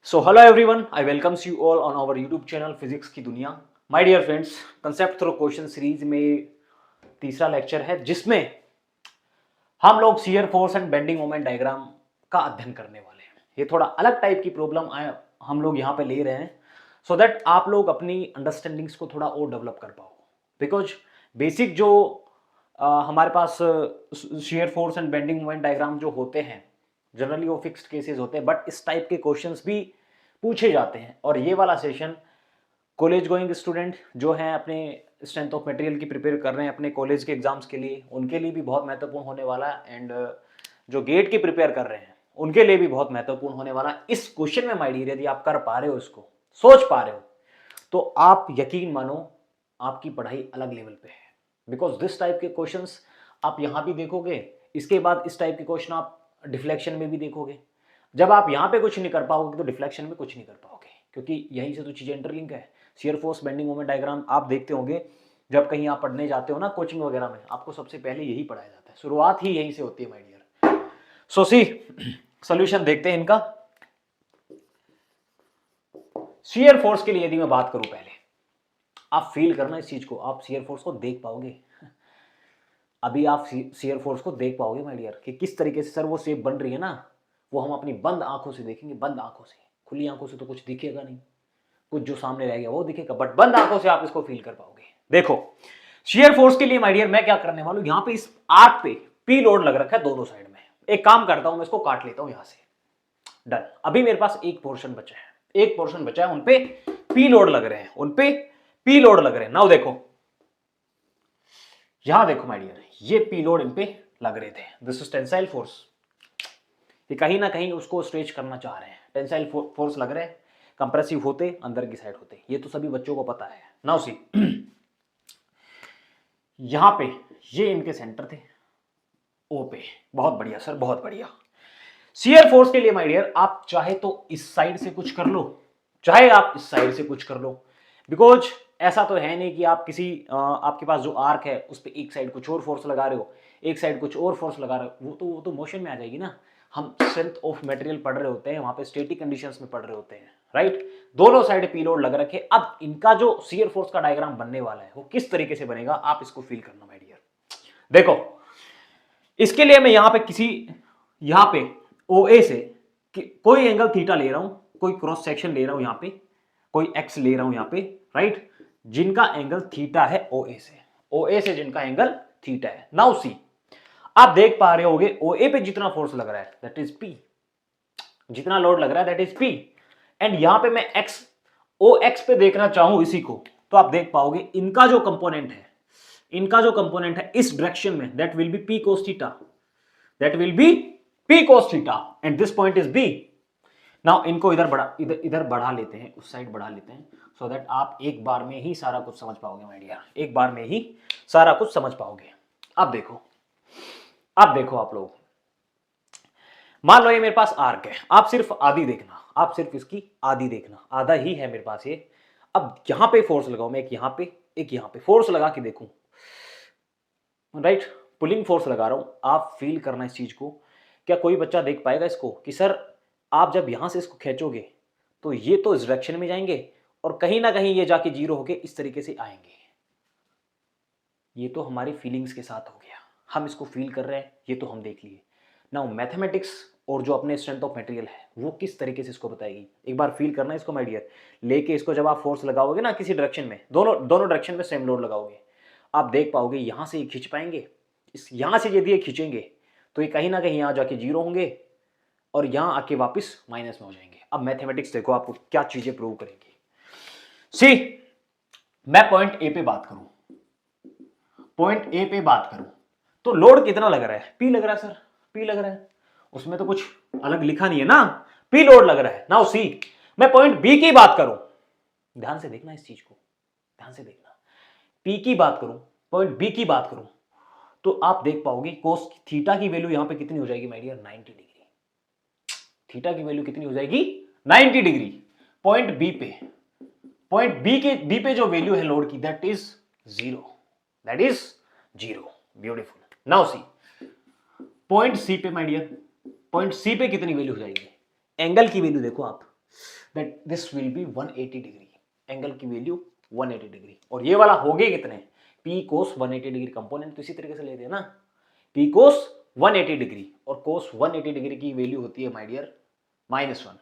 So hello everyone, I welcomes you all on our YouTube channel physics की दुनिया। My dear friends, concept through question series में तीसरा lecture है जिसमें हम लोग shear force and bending moment diagram का अध्ययन करने वाले हैं। ये थोड़ा अलग टाइप की प्रॉब्लम हम लोग यहाँ पे ले रहे हैं सो दैट आप लोग अपनी अंडरस्टैंडिंग्स को थोड़ा और डेवलप कर पाओ। बिकॉज बेसिक जो हमारे पास shear force and bending moment diagram जो होते हैं जनरली वो फिक्स्ड केसेस होते हैं, बट इस टाइप के क्वेश्चंस भी पूछे जाते हैं। और ये वाला सेशन कॉलेज गोइंग स्टूडेंट जो हैं अपने स्ट्रेंथ ऑफ मटेरियल की प्रिपेयर कर रहे हैं अपने कॉलेज के एग्जाम्स के लिए, उनके लिए भी बहुत महत्वपूर्ण होने वाला है। एंड जो गेट की प्रिपेयर कर रहे हैं उनके लिए भी बहुत महत्वपूर्ण होने वाला है। इस क्वेश्चन में माय डियर यदि आप कर पा रहे हो, इसको सोच पा रहे हो, तो आप यकीन मानो आपकी पढ़ाई अलग लेवल पे है। बिकॉज दिस टाइप के क्वेश्चंस आप यहाँ भी देखोगे, इसके बाद इस टाइप के क्वेश्चन आप डिफ्लेक्शन में भी देखोगे। जब आप यहाँ पे कुछ नहीं कर पाओगे तो डिफ्लेक्शन में कुछ नहीं कर पाओगे, क्योंकि यहीं से तो चीजें इंटरलिंक है। Shear force bending moment diagram आप देखते होंगे जब कहीं आप पढ़ने जाते हो ना कोचिंग वगैरह में, आपको सबसे पहले यही पढ़ाया जाता है, शुरुआत ही यहीं से होती है my dear. So see solution देखते हैं इनका। शियर फोर्स के लिए यदि मैं बात करूं, पहले आप फील करना इस चीज को, आप शियर फोर्स को देख पाओगे। अभी आप शियर फोर्स को देख पाओगे माय डियर कि किस तरीके से सर वो शेप बन रही है ना, वो हम अपनी बंद आंखों से देखेंगे। बंद आंखों से, खुली आंखों से तो कुछ दिखेगा नहीं, कुछ जो सामने रह गया वो दिखेगा, बट बंद आंखों से आप इसको फील कर पाओगे। देखो शियर फोर्स के लिए माय डियर मैं क्या करने वाला हूं, यहां पे इस आर्क पे पी लोड लग रखा है दोनों साइड में। एक काम करता हूं, मैं इसको काट लेता हूं यहां से। डन। अभी मेरे पास एक पोर्शन बचा है, एक पोर्शन बचा है, उनपे पी लोड लग रहे हैं, उनपे पी लोड लग रहे हैं। नाउ देखो, यहां देखो माय डियर, ये पी लोड इन पे लग रहे थे। This is tensile force. ये कहीं ना कहीं उसको स्ट्रेच करना चाह रहे हैं। टेंसाइल फोर्स लग रहे हैं, कंप्रेसिव होते अंदर की साइड होते, ये तो सभी बच्चों को पता है। नाउ सी यहां पे ये इनके सेंटर थे ओ पे। बहुत बढ़िया सर, बहुत बढ़िया। शियर फोर्स के लिए माय डियर आप चाहे तो इस साइड से कुछ कर लो, चाहे आप इस साइड से कुछ कर लो। बिकॉज ऐसा तो है नहीं कि आप किसी आपके पास जो आर्क है उस पर एक साइड कुछ और फोर्स लगा रहे हो, एक साइड कुछ और फोर्स लगा रहे हो, वो तो मोशन में आ जाएगी ना। हम स्ट्रेंथ ऑफ मटेरियल पढ़ रहे होते हैं, वहां पे स्टैटिक कंडीशंस में पढ़ रहे होते हैं, राइट। दोनों साइड पी लोड लग रखे। अब इनका जो शियर फोर्स का डायग्राम बनने वाला है वो किस तरीके से बनेगा, आप इसको फील करना माय डियर। देखो इसके लिए मैं यहां पे यहां पे OA से कोई एंगल थीटा ले रहा हूं, कोई क्रॉस सेक्शन ले रहा हूं, यहां पे कोई एक्स ले रहा हूं यहां पे, राइट, जिनका एंगल थीटा है OA से जिनका एंगल थीटा है। नाउ सी आप देख पा रहे होगे OA पे जितना फोर्स लग रहा है दैट इज P, जितना लोड लग रहा है दैट इज P। एंड यहां पे मैं OX पे देखना चाहूं इसी को, तो आप देख पाओगे इनका जो कंपोनेंट है, इनका जो कंपोनेंट है इस डायरेक्शन में, that will be P cos theta, that will be P cos theta, and this point is B। Now इनको इधर बढ़ा लेते हैं, उस साइड बढ़ा लेते हैं, सो दैट आप एक बार में ही सारा कुछ समझ पाओगे माय डियर, एक बार में ही सारा कुछ समझ पाओगे। अब देखो आप लोग, मान लो ये मेरे पास आर्क है, आप सिर्फ आधी देखना, आप सिर्फ इसकी आधी देखना, आधा ही है मेरे पास ये। अब यहां पे फोर्स लगाऊं मैं, एक यहां पे एक यहां पे, फोर्स लगा के देखूं, राइट, पुलिंग फोर्स लगा रहा हूं। आप फील करना इस चीज को। क्या कोई बच्चा देख पाएगा इसको कि सर आप जब यहां से इसको खींचोगे तो ये तो इस डायरेक्शन में जाएंगे और कहीं ना कहीं ये जाके जीरो होके इस तरीके से आएंगे। ये तो हमारी फीलिंग्स के साथ हो गया, हम इसको फील कर रहे हैं, ये तो हम देख लिए। नाउ मैथमेटिक्स और जो अपने स्ट्रेंथ ऑफ मटेरियल है वो किस तरीके से इसको बताएगी, एक बार फील करना इसको माय डियर। लेके इसको जब आप फोर्स लगाओगे ना किसी डायरेक्शन में, दोनों डायरेक्शन में सेम लोड लगाओगे, आप देख पाओगे यहां से ये खींच पाएंगे, इस यहां से यदि ये खींचेंगे तो ये कहीं ना कहीं यहां जाके जीरो होंगे और यहां आके वापस माइनस में हो जाएंगे। अब मैथमेटिक्स देखो आपको क्या चीजें प्रूव करेंगी। सी मैं पॉइंट ए पे बात करूं, पॉइंट ए पे बात करूं तो लोड कितना लग रहा है, P लग रहा है सर, P लग रहा है, उसमें तो कुछ अलग लिखा नहीं है ना, P लोड लग रहा है। नाउ सी मैं पॉइंट B की बात करूं, ध्यान से देखना इस चीज को, ध्यान से देखना, P की बात करूं, पॉइंट B की बात करूं, तो आप देख पाओगे कोस थीटा की वैल्यू यहां पे कितनी हो जाएगी माय डियर, 90 डिग्री। थीटा की वैल्यू कितनी हो जाएगी, 90 डिग्री। पॉइंट बी पे जो वैल्यू है लोड की that is zero, that is zero. Beautiful. Now see point C पे माय डियर, पॉइंट सी पे कितनी वैल्यू हो जाएगी, एंगल की वैल्यू देखो आप, that this will be 180 degree, angle की वैल्यू 180 डिग्री। और ये वाला हो गए कितने, पी कोस 180 डिग्री कंपोनेंट तो इसी तरीके से लेते हैं ना, पी कोस 180 डिग्री, और कोस 180 डिग्री की वैल्यू होती है माय डियर -1।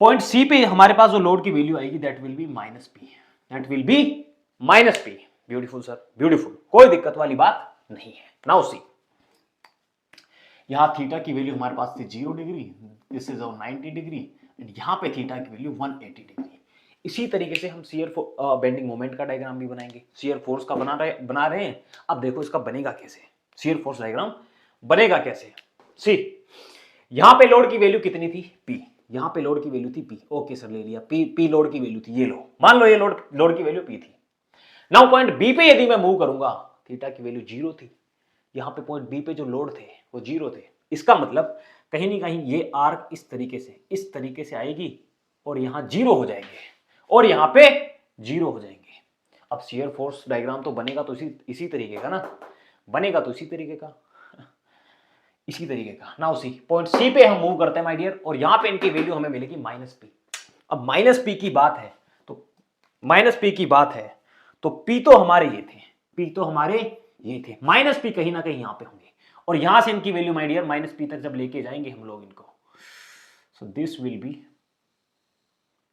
पॉइंट सी पे हमारे पास जो लोड की वैल्यू आएगी that will be minus P, that will be minus P. Beautiful sir, beautiful, कोई दिक्कत वाली बात नहीं है। नाउ सी, यहां थीटा की वैल्यू हमारे पास थी 0 degree, this is 90 degree, and यहां पे थीटा की वैल्यू 180 डिग्री। इसी तरीके से हम शियर बेंडिंग मोमेंट का डायग्राम भी बनाएंगे, शियर फोर्स का बना रहे हैं। अब देखो इसका बनेगा कैसे, शियर फोर्स डायग्राम बनेगा कैसे। सी, यहां पे लोड की वैल्यू कितनी थी, पी, यहां पे लोड की वैल्यू थी पी, ओके सर ले लिया, पी लोड की वैल्यू थी, ये लो मान लो ये लोड की वैल्यू पी थी। नाउ पॉइंट बी पे यदि मैं मूव करूंगा, थीटा की वैल्यू 0 थी, यहां पे पॉइंट बी पे जो लोड थे वो 0 थे, इसका मतलब कहीं ना कहीं ये आर्क इस तरीके से आएगी और यहां 0 हो जाएंगे और यहां पे 0 हो जाएंगे। अब शियर फोर्स डायग्राम तो बनेगा तो इसी तरीके का ना, बनेगा तो इसी तरीके का, इसी तरीके का। नाउ सी, पॉइंट सी पे हम मूव करते हैं माय डियर, और यहां पे इनकी वैल्यू हमें मिलेगी -p। अब -p की बात है तो -p की बात है तो p तो हमारे ये थे, p तो हमारे ये थे, -p कहीं ना कहीं यहां पे होंगे, और यहां से इनकी वैल्यू माय डियर -p तक जब लेके जाएंगे हम लोग इनको, so this will be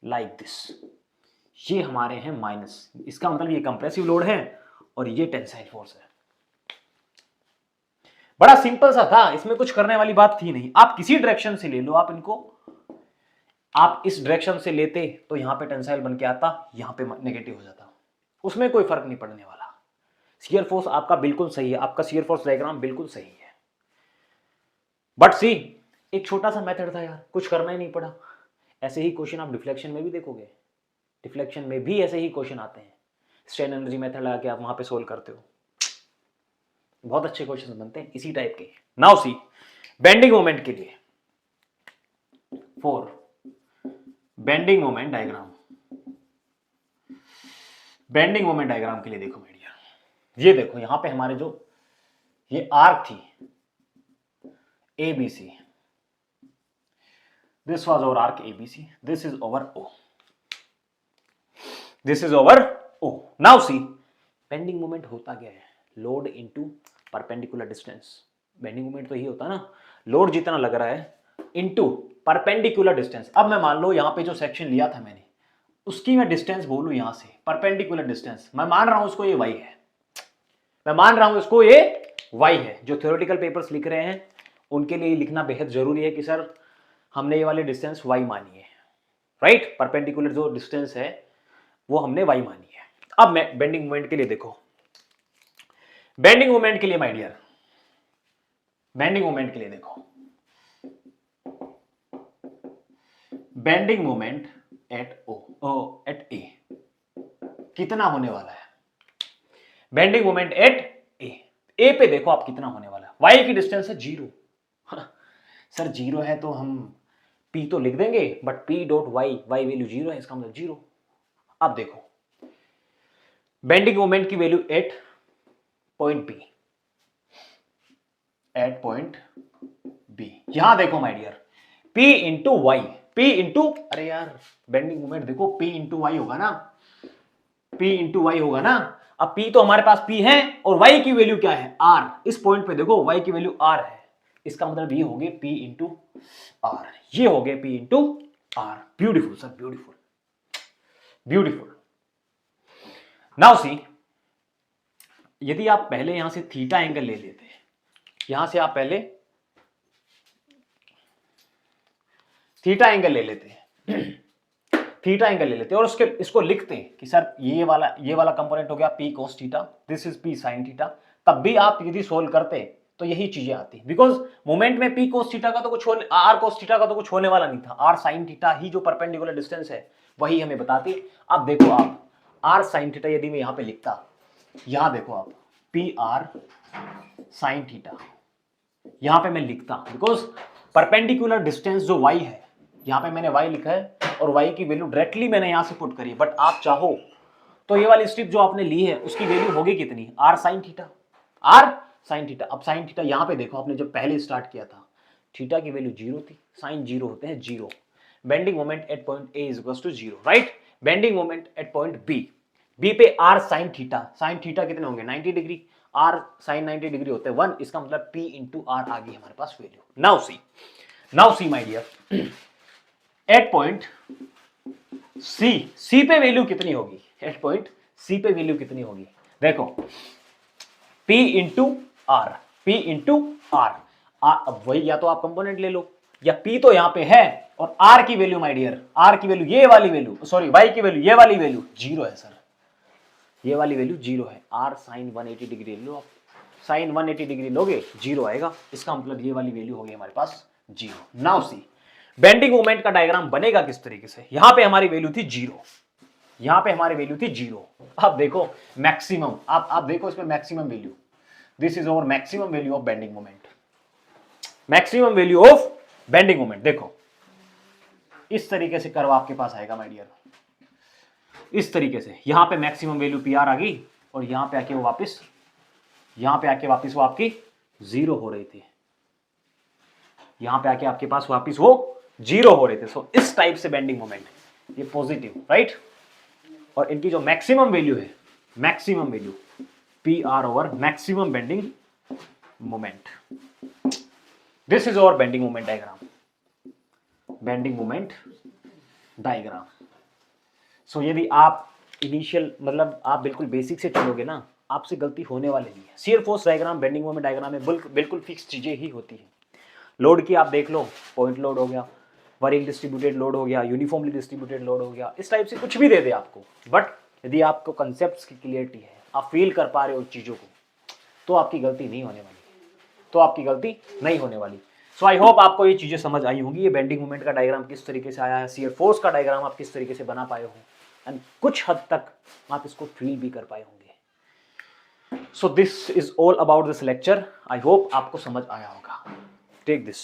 like this, ये हमारे हैं माइनस, इसका मतलब ये कंप्रेसिव लोड है और ये टेंसाइल फोर्स है। बड़ा सिंपल सा था, इसमें कुछ करने वाली बात थी नहीं। आप किसी डायरेक्शन से ले लो, आप इनको, आप इस डायरेक्शन से लेते तो यहां पे टेंसाइल बन के आता, यहां पे नेगेटिव हो जाता, उसमें कोई फर्क नहीं पड़ने वाला। शियर फोर्स आपका बिल्कुल सही है, आपका शियर फोर्स डायग्राम बिल्कुल सही है। बट सी, एक छोटा सा मेथड था यार, कुछ करना ही नहीं पड़ा। ऐसे ही क्वेश्चन आप डिफ्लेक्शन में भी देखोगे, डिफ्लेक्शन में भी ऐसे ही क्वेश्चन आते हैं, स्ट्रेन एनर्जी मेथड लगा के आप वहां पे सोल्व करते हो, बहुत अच्छे क्वेश्चन बनते हैं इसी टाइप के। नाउ सी, बेंडिंग मोमेंट के लिए, for bending moment diagram, bending moment diagram के लिए देखो मीडिया, ये देखो यहां पे हमारे जो ये आर्क थी ABC, this was our arc ABC, this is our O, this is our O। now see, bending moment होता क्या है, load into perpendicular distance. Bending moment तो ये होता है ना, लोड जितना लग रहा है इनटू परपेंडिकुलर डिस्टेंस। अब मैं मान लो यहाँ पे जो सेक्शन लिया था मैंने, उसकी मैं डिस्टेंस बोलूं यहां से, परपेंडिकुलर डिस्टेंस, मैं मान रहा हूं उसको ये y है, मैं मान रहा हूं इसको ये y है। जो थ्योरेटिकल पेपर्स लिख रहे हैं उनके लिए लिखना बेहद जरूरी है कि सर हमने ये वाली डिस्टेंस y मानी है, राइट, परपेंडिकुलर जो डिस्टेंस है वो हमने y मानी है। अब मैं बेंडिंग मोमेंट के लिए देखो, बेंडिंग मोमेंट के लिए माय डियर, बेंडिंग मोमेंट के लिए देखो, बेंडिंग मोमेंट एट एट ए कितना होने वाला है, बेंडिंग मोमेंट एट ए पे देखो आप कितना होने वाला है, y की डिस्टेंस है 0। सर 0 है तो हम p तो लिख देंगे, but p dot y value 0 है, इसका मतलब 0। अब देखो बेंडिंग मोमेंट की value at point b, at point b, यहां देखो my dear, p into y, p into, अरे यार बेंडिंग मोमेंट देखो p इंटू वाई होगा ना, p इंटू वाई होगा ना। अब p तो हमारे पास p है और y की वैल्यू क्या है, r, इस पॉइंट पे देखो y की वैल्यू r है, इसका मतलब ये हो गए p इंटू r, ये हो गए p into r। Beautiful sir, beautiful, beautiful. Now सी, यदि आप पहले यहां से थीटा एंगल ले लेते हैं, यहां से आप पहले थीटा एंगल ले लेते हैं, थीटा एंगल ले लेते हैं और उसके इसको लिखते हैं कि सर ये वाला कंपोनेंट हो गया p cos theta, this is p sin theta. तब भी आप यदि सोल्व करते तो यही चीजें आती, बिकॉज मोमेंट में p cos थीटा का तो कुछ होने, r cos थीटा का तो कुछ होने वाला नहीं था, r sin थीटा ही जो परपेंडिकुलर डिस्टेंस है वही हमें बताती। अब देखो आप r sin थीटा यदि मैं यहां पे लिखता, यहां देखो आप p r sin थीटा, यहां पे मैं लिखता, बिकॉज परपेंडिकुलर डिस्टेंस जो y है, यहां पे मैंने y लिखा है और y की वैल्यू डायरेक्टली मैंने यहां से पुट करी, बट आप चाहो तो ये वाली स्ट्रिप जो आपने ली है उसकी वैल्यू होगी कितनी, r sin theta, r sin theta. अब sin थीटा यहां पे देखो, आपने जब पहले स्टार्ट किया था थीटा की वैल्यू 0 थी, साइन 0 होते हैं 0, bending moment at point A is equals to 0, right. Bending moment at point B, B पे आर साइन थीटा कितने होंगे 90 डिग्री, आर साइन 90 डिग्री होते हैं 1, इसका मतलब P इंटू आर आ गई हमारे पास value. Now see my dear, at point C पे वैल्यू कितनी होगी, एट पॉइंट सी पे वैल्यू कितनी होगी, देखो P into R, P into R, अब वही या तो आप कंपोनेंट ले लो या P तो यहां पे है और R की वैल्यू माय डियर, R की वैल्यू ये वाली वैल्यू, सॉरी Y की वैल्यू ये वाली वैल्यू 0 है सर, ये वाली वैल्यू 0 है। R साइन 180 डिग्री लो आप, साइन 180 डिग्री लोगे 0 आएगा, इसका मतलब ये वाली वैल्यू होगी हमारे पास 0। नाउ सी बेंडिंग मोमेंट का डायग्राम बनेगा किस तरीके से, यहां पे हमारी वैल्यू थी 0, यहां पे हमारी वैल्यू थी 0, अब देखो मैक्सिमम, आप देखो इसमें maximum value, this is our maximum value of bending moment, maximum value of bending moment. देखो इस तरीके से कर्व आपके पास आएगा माय डियर, इस तरीके से, यहां पे मैक्सिमम वैल्यू पी आर आ गई और यहां पे आके वो वापस, यहां पे आके वापस वो आपकी 0 हो रही थी, यहां पे आके आपके पास वापस वो 0 हो रहे थे। सो इस टाइप से बेंडिंग मोमेंट, ये पॉजिटिव, राइट, और इनकी जो मैक्सिमम वैल्यू है, maximum value P R over maximum bending moment, this is our bending moment diagram, bending moment diagram. So यदि आप इनिशियल मतलब आप बिल्कुल बेसिक से चलोगे ना, आपसे गलती होने वाली नहीं है। Shear force diagram, bending moment diagram में बिल्कुल फिक्स चीजें ही होती है। लोड की आप देख लो, पॉइंट लोड हो गया, वरिंग डिस्ट्रीब्यूटेड लोड हो गया, यूनिफॉर्मली डिस्ट्रीब्यूटेड लोड हो गया, इस टाइप से कुछ भी दे दे आपको, बट यदि आपको कंसेप्ट की क्लियरिटी है, आप फील कर पा रहे हो चीजों को, तो आपकी गलती नहीं होने वाली, तो आपकी गलती नहीं होने वाली। सो आई होप आपको ये चीजें समझ आई होंगी, ये बेंडिंग मोमेंट का डायग्राम किस तरीके से आया है, शियर फोर्स का डायग्राम आप किस तरीके से बना पाए हो, एंड कुछ हद तक आप इसको फील भी कर पाए होंगे। So this is all about this lecture, I hope आपको समझ आया होगा। Take this.